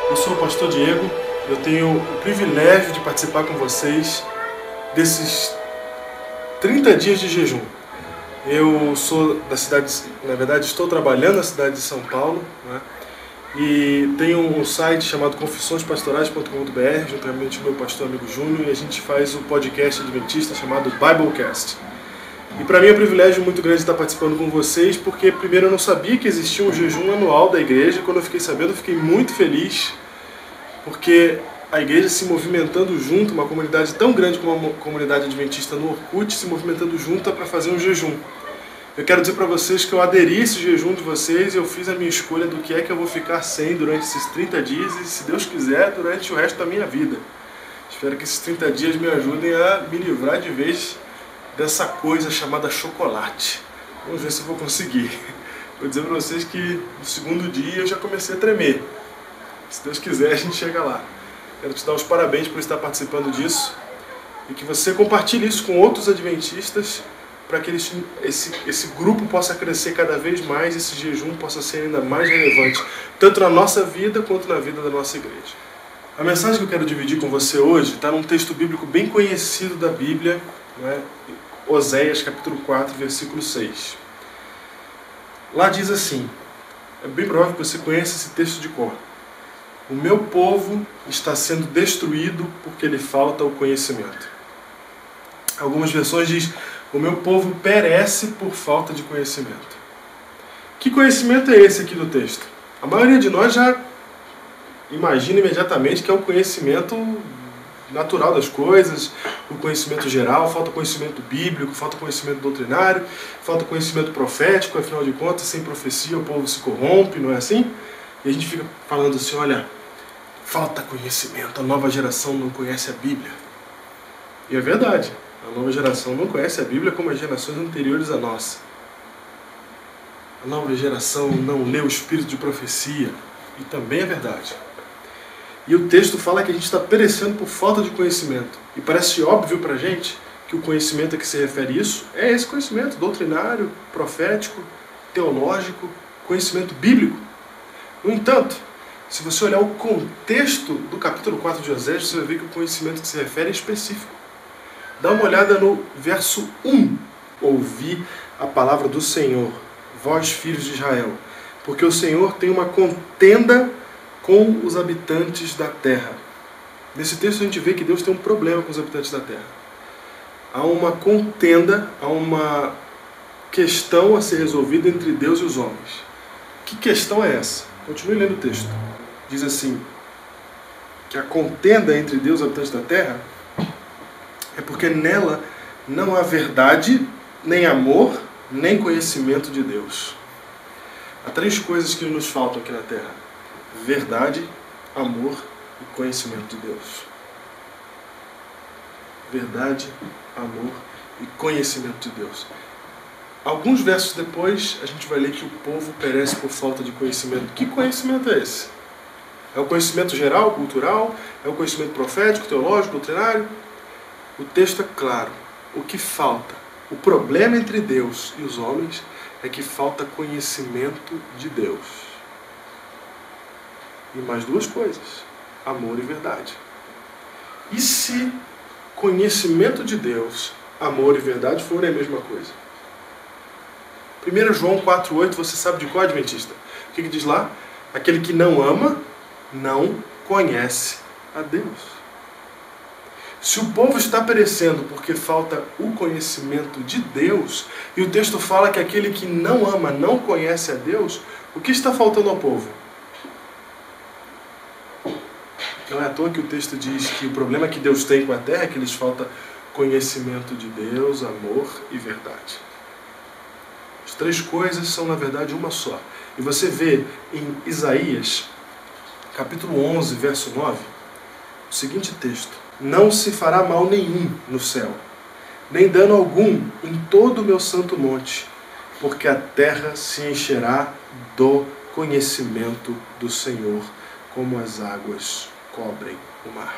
Eu sou o pastor Diego, eu tenho o privilégio de participar com vocês desses 30 dias de jejum. Eu sou da cidade, na verdade estou trabalhando na cidade de São Paulo, né? E tenho um site chamado confissõespastorais.com.br, juntamente com o meu pastor amigo Júnior, e a gente faz o podcast adventista chamado Biblecast. E para mim é um privilégio muito grande estar participando com vocês, porque primeiro eu não sabia que existia um jejum anual da igreja. Quando eu fiquei sabendo, eu fiquei muito feliz, porque a igreja se movimentando junto, uma comunidade tão grande como a comunidade adventista no Orkut, se movimentando junto para fazer um jejum. Eu quero dizer para vocês que eu aderi a esse jejum de vocês e eu fiz a minha escolha do que é que eu vou ficar sem durante esses 30 dias e, se Deus quiser, durante o resto da minha vida. Espero que esses 30 dias me ajudem a me livrar de vez dessa coisa chamada chocolate. Vamos ver se eu vou conseguir. Vou dizer para vocês que no segundo dia eu já comecei a tremer. Se Deus quiser, a gente chega lá. Quero te dar os parabéns por estar participando disso e que você compartilhe isso com outros adventistas para que esse grupo possa crescer cada vez mais, esse jejum possa ser ainda mais relevante, tanto na nossa vida quanto na vida da nossa igreja. A mensagem que eu quero dividir com você hoje está num texto bíblico bem conhecido da Bíblia, né? Oséias capítulo 4, versículo 6. Lá diz assim, é bem provável que você conheça esse texto de cor: o meu povo está sendo destruído porque lhe falta o conhecimento. Algumas versões diz: o meu povo perece por falta de conhecimento. Que conhecimento é esse aqui do texto? A maioria de nós já imagina imediatamente que é o conhecimento natural das coisas, o conhecimento geral. Falta conhecimento bíblico, falta conhecimento doutrinário, falta conhecimento profético. Afinal de contas, sem profecia o povo se corrompe, não é assim? E a gente fica falando assim, olha, falta conhecimento, a nova geração não conhece a Bíblia. E é verdade, a nova geração não conhece a Bíblia como as gerações anteriores à nossa. A nova geração não lê o espírito de profecia, e também é verdade. E o texto fala que a gente está perecendo por falta de conhecimento. E parece óbvio para a gente que o conhecimento a que se refere isso é esse conhecimento doutrinário, profético, teológico, conhecimento bíblico. No entanto, se você olhar o contexto do capítulo 4 de Oséias, você vai ver que o conhecimento que se refere é específico. Dá uma olhada no verso 1. Ouvi a palavra do Senhor, vós filhos de Israel, porque o Senhor tem uma contenda com os habitantes da terra. Nesse texto a gente vê que Deus tem um problema com os habitantes da terra. Há uma contenda, há uma questão a ser resolvida entre Deus e os homens. Que questão é essa? Continue lendo o texto. Diz assim, que a contenda entre Deus e os habitantes da terra é porque nela não há verdade, nem amor, nem conhecimento de Deus. Há três coisas que nos faltam aqui na terra: verdade, amor e conhecimento de Deus. Verdade, amor e conhecimento de Deus. Alguns versos depois, a gente vai ler que o povo perece por falta de conhecimento. Que conhecimento é esse? É o conhecimento geral, cultural? É o conhecimento profético, teológico, doutrinário? O texto é claro. O que falta? O problema entre Deus e os homens é que falta conhecimento de Deus. E mais duas coisas: amor e verdade. E se conhecimento de Deus, amor e verdade forem a mesma coisa? 1 João 4,8, você sabe de qual, adventista? O que diz lá? Aquele que não ama, não conhece a Deus. Se o povo está perecendo porque falta o conhecimento de Deus, e o texto fala que aquele que não ama, não conhece a Deus, o que está faltando ao povo? Não é à toa que o texto diz que o problema que Deus tem com a terra é que lhes falta conhecimento de Deus, amor e verdade. As três coisas são, na verdade, uma só. E você vê em Isaías, capítulo 11, verso 9, o seguinte texto: não se fará mal nenhum no céu, nem dano algum em todo o meu santo monte, porque a terra se encherá do conhecimento do Senhor, como as águas cobrem o mar.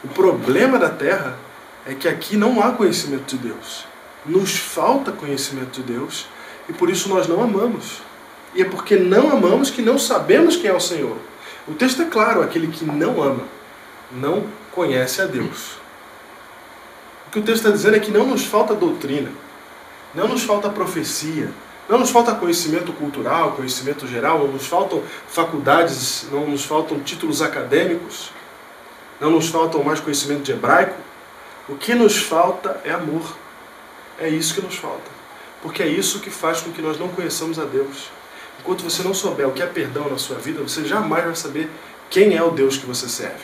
O problema da terra é que aqui não há conhecimento de Deus. Nos falta conhecimento de Deus e por isso nós não amamos. E é porque não amamos que não sabemos quem é o Senhor. O texto é claro, aquele que não ama, não conhece a Deus. O que o texto está dizendo é que não nos falta doutrina, não nos falta profecia, não nos falta conhecimento cultural, conhecimento geral, não nos faltam faculdades, não nos faltam títulos acadêmicos, não nos faltam mais conhecimento de hebraico. O que nos falta é amor. É isso que nos falta. Porque é isso que faz com que nós não conheçamos a Deus. Enquanto você não souber o que é perdão na sua vida, você jamais vai saber quem é o Deus que você serve.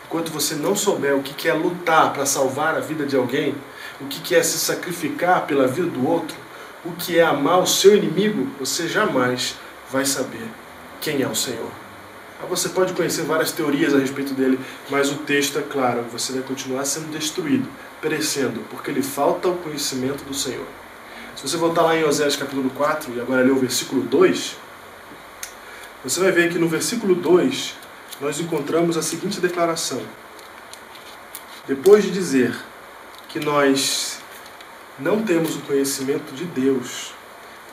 Enquanto você não souber o que é lutar para salvar a vida de alguém, o que é se sacrificar pela vida do outro, o que é amar o seu inimigo, você jamais vai saber quem é o Senhor. Você pode conhecer várias teorias a respeito dele, mas o texto é claro, você vai continuar sendo destruído, perecendo, porque lhe falta o conhecimento do Senhor. Se você voltar lá em Oséias capítulo 4, e agora ler o versículo 2, você vai ver que no versículo 2 nós encontramos a seguinte declaração. Depois de dizer que nós não temos o conhecimento de Deus,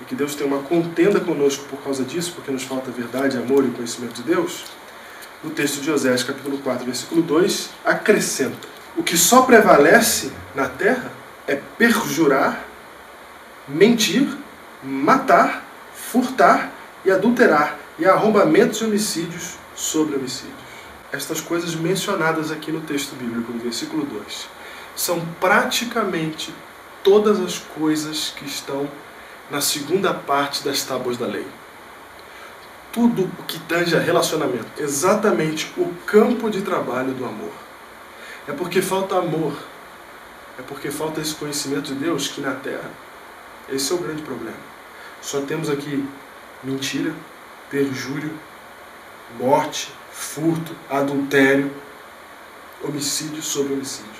e que Deus tem uma contenda conosco por causa disso, porque nos falta verdade, amor e conhecimento de Deus, no texto de Oséias capítulo 4, versículo 2, acrescenta: o que só prevalece na terra é perjurar, mentir, matar, furtar e adulterar, e arrombamentos e homicídios sobre homicídios. Estas coisas mencionadas aqui no texto bíblico, no versículo 2, são praticamente todas as coisas que estão na segunda parte das tábuas da lei. Tudo o que tange a relacionamento, exatamente o campo de trabalho do amor. É porque falta amor, é porque falta esse conhecimento de Deus que na terra, esse é o grande problema. Só temos aqui mentira, perjúrio, morte, furto, adultério, homicídio sobre homicídio.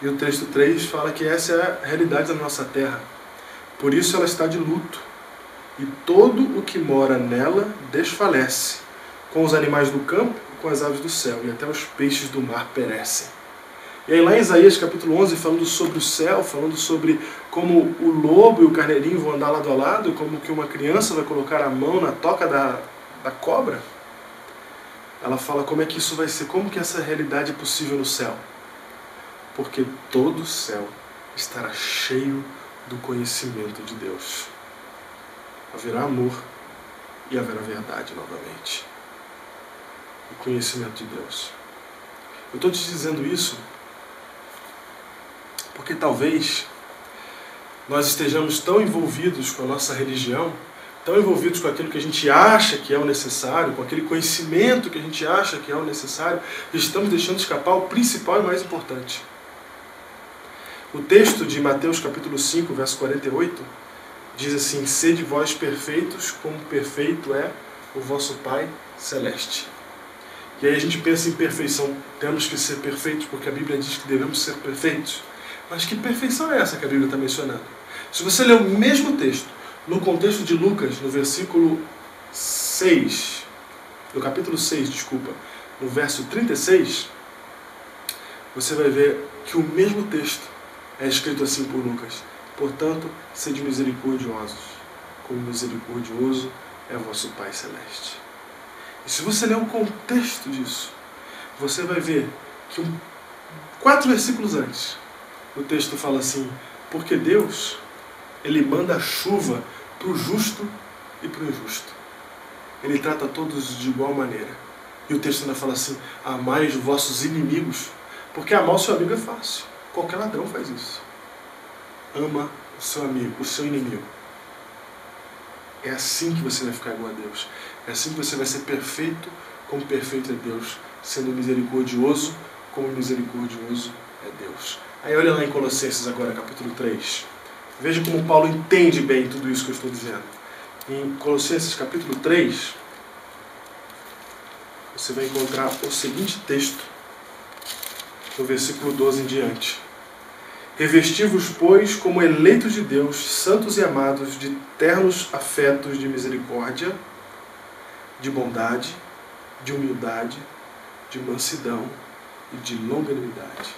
E o texto 3 fala que essa é a realidade da nossa terra. Por isso ela está de luto. E todo o que mora nela desfalece. Com os animais do campo e com as aves do céu. E até os peixes do mar perecem. E aí lá em Isaías capítulo 11, falando sobre o céu, falando sobre como o lobo e o carneirinho vão andar lado a lado, como que uma criança vai colocar a mão na toca da cobra. Ela fala como é que isso vai ser, como que essa realidade é possível no céu. Porque todo o céu estará cheio do conhecimento de Deus. Haverá amor e haverá verdade novamente. O conhecimento de Deus. Eu estou te dizendo isso porque talvez nós estejamos tão envolvidos com a nossa religião, tão envolvidos com aquilo que a gente acha que é o necessário, com aquele conhecimento que a gente acha que é o necessário, que estamos deixando escapar o principal e mais importante. O texto de Mateus capítulo 5, verso 48, diz assim: sede vós perfeitos, como perfeito é o vosso Pai Celeste. E aí a gente pensa em perfeição, temos que ser perfeitos, porque a Bíblia diz que devemos ser perfeitos. Mas que perfeição é essa que a Bíblia está mencionando? Se você ler o mesmo texto, no contexto de Lucas, no versículo 6, no capítulo 6, desculpa, no verso 36, você vai ver que o mesmo texto é escrito assim por Lucas: portanto, sede misericordiosos, como misericordioso é vosso Pai Celeste. E se você ler o contexto disso, você vai ver que 4 versículos antes, o texto fala assim: porque Deus, Ele manda chuva para o justo e para o injusto. Ele trata todos de igual maneira. E o texto ainda fala assim: amai os vossos inimigos, porque amar o seu amigo é fácil. Qualquer ladrão faz isso. Ama o seu amigo, o seu inimigo. É assim que você vai ficar igual a Deus. É assim que você vai ser perfeito, como perfeito é Deus. Sendo misericordioso, como misericordioso é Deus. Aí olha lá em Colossenses agora, capítulo 3. Veja como Paulo entende bem tudo isso que eu estou dizendo. Em Colossenses capítulo 3, você vai encontrar o seguinte texto, no versículo 12 em diante. Revesti-vos, pois, como eleitos de Deus, santos e amados, de ternos afetos de misericórdia, de bondade, de humildade, de mansidão e de longanimidade.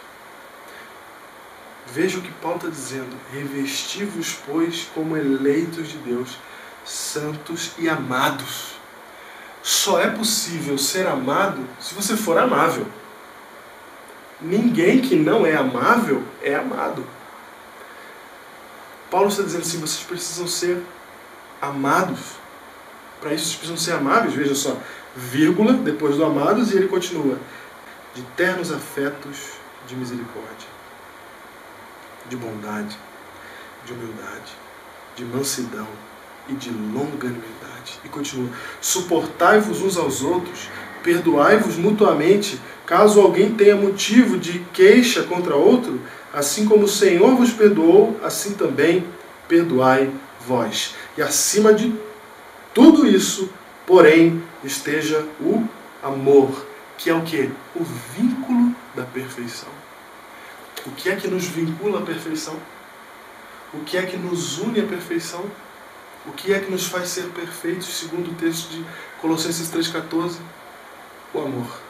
Veja o que Paulo está dizendo. Revesti-vos, pois, como eleitos de Deus, santos e amados. só é possível ser amado se você for amável. Ninguém que não é amável é amado. Paulo está dizendo assim, vocês precisam ser amados. Para isso vocês precisam ser amáveis, veja só, vírgula, depois do amados, e ele continua. De ternos afetos de misericórdia, de bondade, de humildade, de mansidão e de longanimidade. E continua. Suportai-vos uns aos outros, perdoai-vos mutuamente, caso alguém tenha motivo de queixa contra outro, assim como o Senhor vos perdoou, assim também perdoai vós. E acima de tudo isso, porém, esteja o amor, que é o quê? O vínculo da perfeição. O que é que nos vincula à perfeição? O que é que nos une à perfeição? O que é que nos faz ser perfeitos, segundo o texto de Colossenses 3,14? O amor.